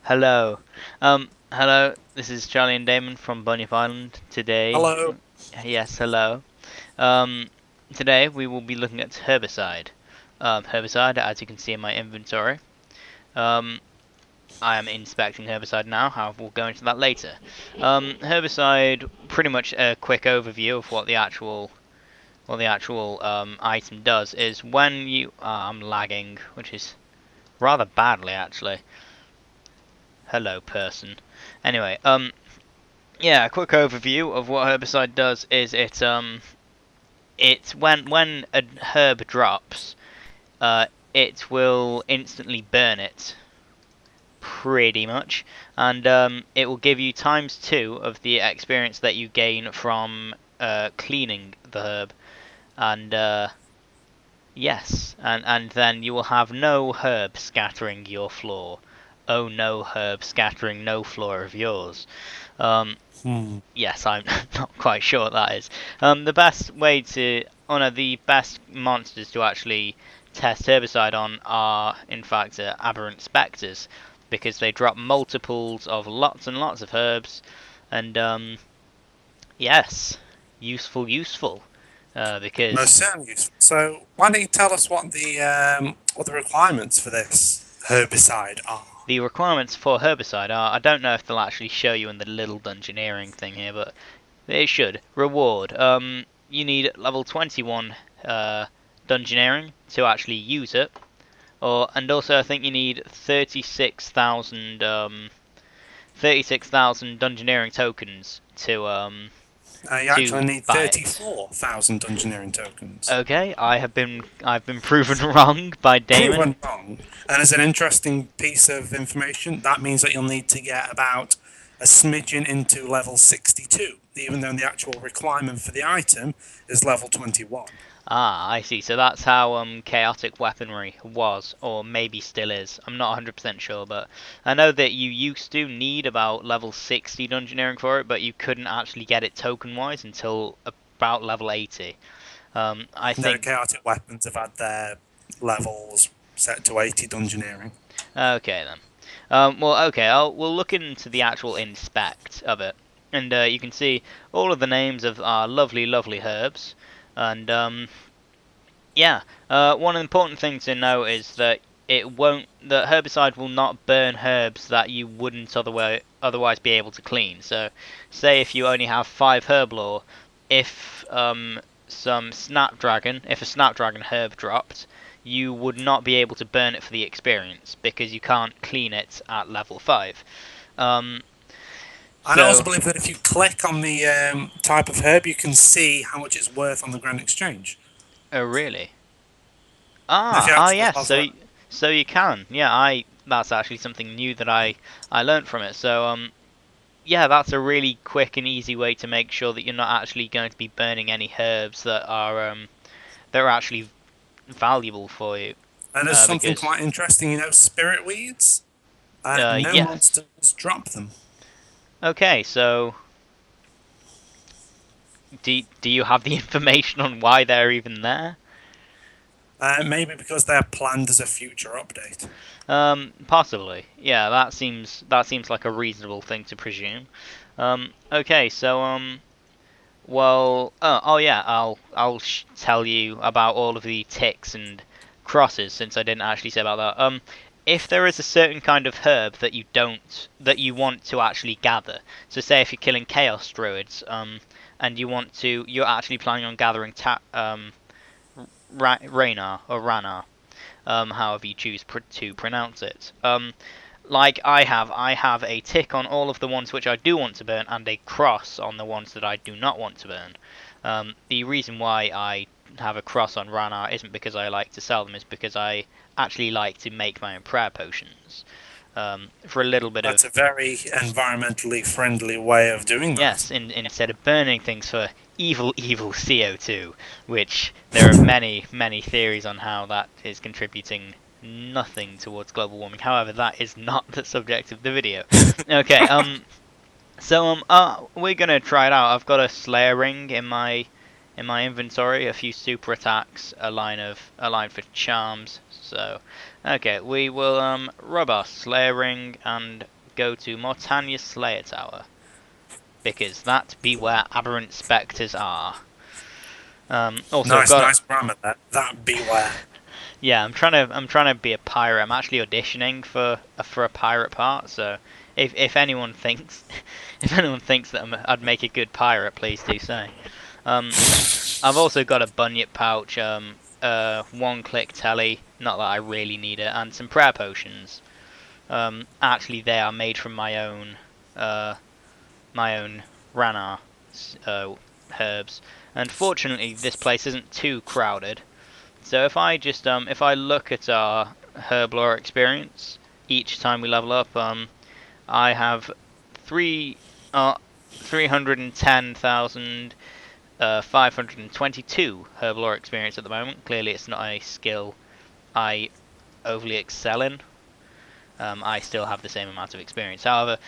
Hello. Hello. This is Charlie and Damon from BunyipIsland. Today, Hello. yes, hello. Um, Today we will be looking at herbicide. Herbicide, as you can see in my inventory. Um, I am inspecting herbicide now. However, we'll go into that later. Herbicide, pretty much a quick overview of what the actual item does is when you. I'm lagging, which is rather badly actually. Hello, person. Anyway, yeah, a quick overview of what herbicide does is it's when a herb drops, uh, it will instantly burn it, pretty much, and it will give you times two of the experience that you gain from cleaning the herb, and yes, and then you will have no herb scattering your floor. Oh no, herb scattering no floor of yours. Um, Hmm. Yes, I'm not quite sure what that is. The best way to honor the best monsters to actually test herbicide on are, in fact, aberrant spectres, because they drop multiples of lots and lots of herbs, and yes, useful, Most because certainly useful. So, why don't you tell us what the requirements for this herbicide are? the requirements for herbicide are. I don't know if they'll actually show you in the little dungeoneering thing here, but they should. Reward. You need level 21 dungeoneering to actually use it. And also I think you need 36,000 dungeoneering tokens You to actually need buy it. 34,000 engineering tokens. Okay, I've been proven wrong by Damon. Proven wrong. And as an interesting piece of information, that means that you'll need to get about a smidgen into level 62, even though the actual requirement for the item is level 21. Ah, I see. So that's how chaotic weaponry was, or maybe still is. I'm not 100% sure, but I know that you used to need about level 60 dungeoneering for it, but you couldn't actually get it token-wise until about level 80. I No think. chaotic weapons have had their levels set to 80 dungeoneering. Okay then. Well, okay. We'll look into the actual inspect of it, and you can see all of the names of our lovely, lovely herbs, and yeah, one important thing to know is that the herbicide will not burn herbs that you wouldn't otherwise be able to clean. So, say if you only have 5 herb lore, if if a snapdragon herb dropped, you would not be able to burn it for the experience because you can't clean it at level 5. Um, And I also so, believe that if you click on the type of herb, you can see how much it's worth on the Grand Exchange. oh really? If you actually Yes. hover, So you can. Yeah, I. That's actually something new that I learned from it. So yeah, that's a really quick and easy way to make sure that you're not actually going to be burning any herbs that are actually valuable for you. and there's something Because quite interesting, spirit weeds. No yes. monsters drop them. Okay, so do you have the information on why they're even there? Maybe because they're planned as a future update. Possibly. Yeah, that seems like a reasonable thing to presume. Okay, so well, oh yeah, I'll tell you about all of the ticks and crosses since I didn't actually say about that. If there is a certain kind of herb that you want to actually gather, so say if you're killing chaos druids, and you're actually planning on gathering Raynar or Ranar, however you choose to pronounce it. Like I have a tick on all of the ones which I do want to burn, and a cross on the ones that I do not want to burn. The reason why I have a cross on Rana isn't because I like to sell them, it's because I actually like to make my own prayer potions. For a little bit That's of a very environmentally friendly way of doing that. yes, instead of burning things for evil, evil CO2, which there are many, many theories on how that is contributing nothing towards global warming. However, that is not the subject of the video. Okay, we're gonna try it out. I've got a Slayer ring in my inventory, a few super attacks, a line for charms, So, okay, we will rub our Slayer ring and go to Mortania's Slayer Tower, because that be where aberrant spectres are. Also, I've Nice got grammar there. That beware. yeah, I'm trying to be a pirate. I'm actually auditioning for a pirate part. So if anyone thinks if anyone thinks that I'd make a good pirate, please do say. Um, I've also got a bunyip pouch, one-click telly. Not that I really need it, and some prayer potions. Actually, they are made from my own Ranar herbs. And fortunately, this place isn't too crowded. So if I look at our herb lore experience each time we level up, I have 310,522 herb lore experience at the moment. Clearly, it's not a skill I overly excel in. I still have the same amount of experience. However,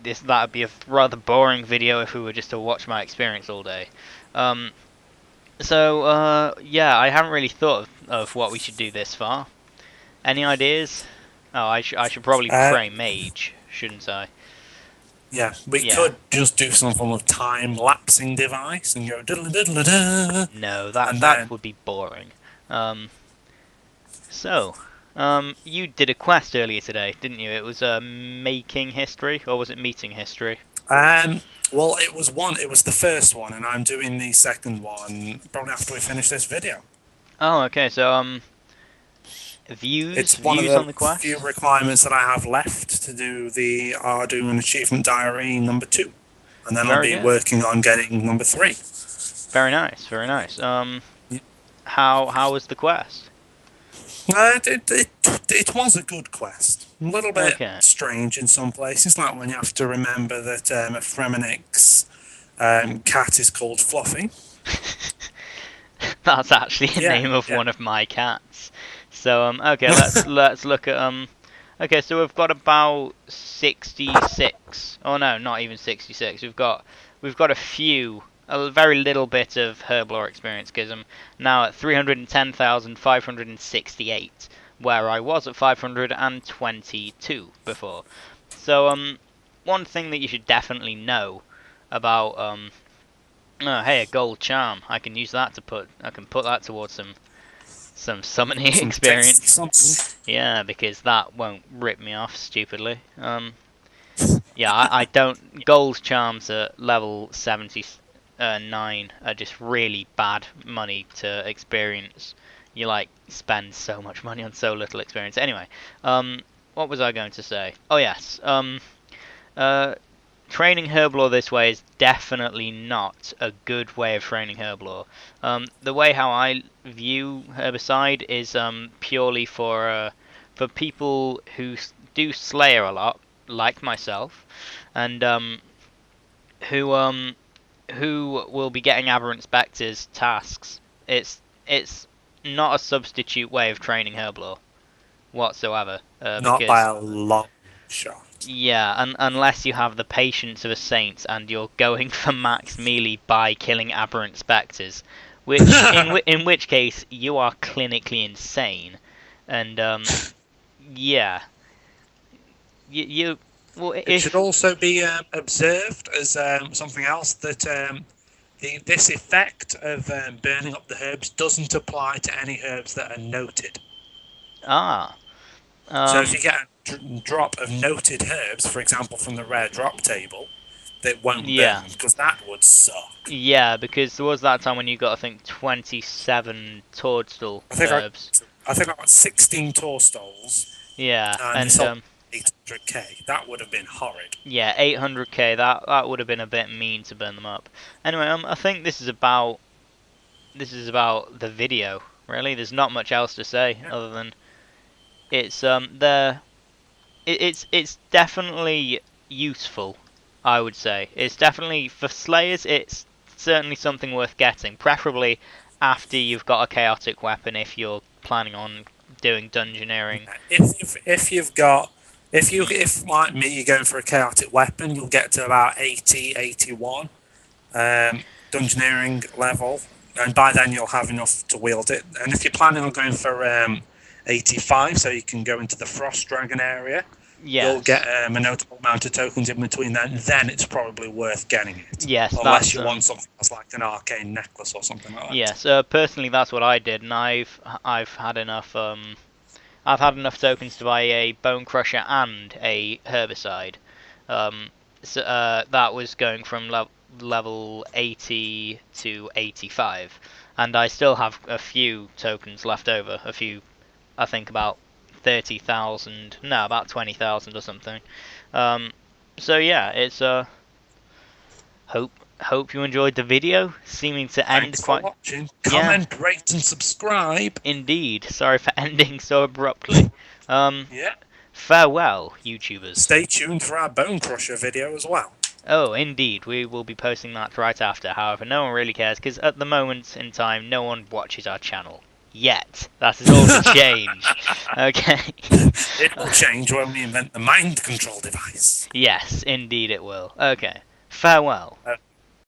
that would be a rather boring video if we were just to watch my experience all day. Yeah, I haven't really thought of what we should do this far. Any ideas? Oh, I should probably pray mage, shouldn't I? Yeah, we Yeah. could just do some form of time-lapsing device and go diddle diddle da. No, And that then would be boring. So, you did a quest earlier today, didn't you? It was making history, or was it meeting history? well, it was the first one, and I'm doing the second one probably after we finish this video. Oh, okay. So, views It's one of on the the quest. few requirements that I have left to do the Arduino Achievement Diary number 2, and then I'll be working on getting number 3. Very nice, very nice. Yeah. How was the quest? It was a good quest. A little bit strange in some places, like when you have to remember that a Fremennik's cat is called Fluffy. That's actually the name of one of my cats. So okay, let's look at okay, so we've got about 66. Oh no, not even 66. We've got a very little bit of herb lore experience, because I'm now at 310,568, where I was at 522 before. So one thing that you should definitely know about oh, hey, a gold charm. I can use that I can put that towards some summoning experience. Yeah, because that won't rip me off stupidly. Yeah, I don't. Gold charms at level 79 are just really bad money to experience. You like spend so much money on so little experience. Anyway, what was I going to say? Oh yes, training herblore this way is definitely not a good way of training herblore. The way how I view herbicide is purely for people who do Slayer a lot, like myself, and who will be getting aberrant spectres tasks. It's not a substitute way of training herblore whatsoever. Not by a long shot. Yeah, unless you have the patience of a saint and you're going for max melee by killing aberrant spectres, which in which case you are clinically insane, and yeah, It should also be observed as something else that this effect of burning up the herbs doesn't apply to any herbs that are noted. So if you get a drop of noted herbs, for example, from the rare drop table, that won't burn, because that would suck. Yeah, because there was that time when you got, I think, 27 toadstool herbs. I think I got 16 toadstools. Yeah, and 800k. That would have been horrid. Yeah, 800k. That would have been a bit mean to burn them up. Anyway, I think this is about the video. Really, there's not much else to say other than it's it's definitely useful. I would say it's definitely for slayers. It's certainly something worth getting, preferably after you've got a chaotic weapon. If you're planning on doing dungeoneering, if like me, you're going for a chaotic weapon, you'll get to about 80, 81 dungeoneering level, and by then you'll have enough to wield it. And if you're planning on going for a 85, so you can go into the Frost Dragon area. Yes. You'll get a notable amount of tokens in between that, and then it's probably worth getting it. Yes, unless you want something that's like an arcane necklace or something like that. Yes, personally that's what I did, and I've had enough tokens to buy a Bone Crusher and a Herbicide. That was going from level 80 to 85, and I still have a few tokens left over. A few, I think about 30,000. No, about 20,000 or something. So yeah, it's hope you enjoyed the video. Seeming to end Thanks quite. For watching. Comment, rate, and subscribe. Indeed. Sorry for ending so abruptly. Yeah. Farewell, YouTubers. Stay tuned for our Bone Crusher video as well. Oh, indeed. We will be posting that right after. However, no one really cares, because at the moment in time, no one watches our channel. Yet. That is all to change. Okay. It will change when we invent the mind control device. Yes, indeed it will. Okay. Farewell.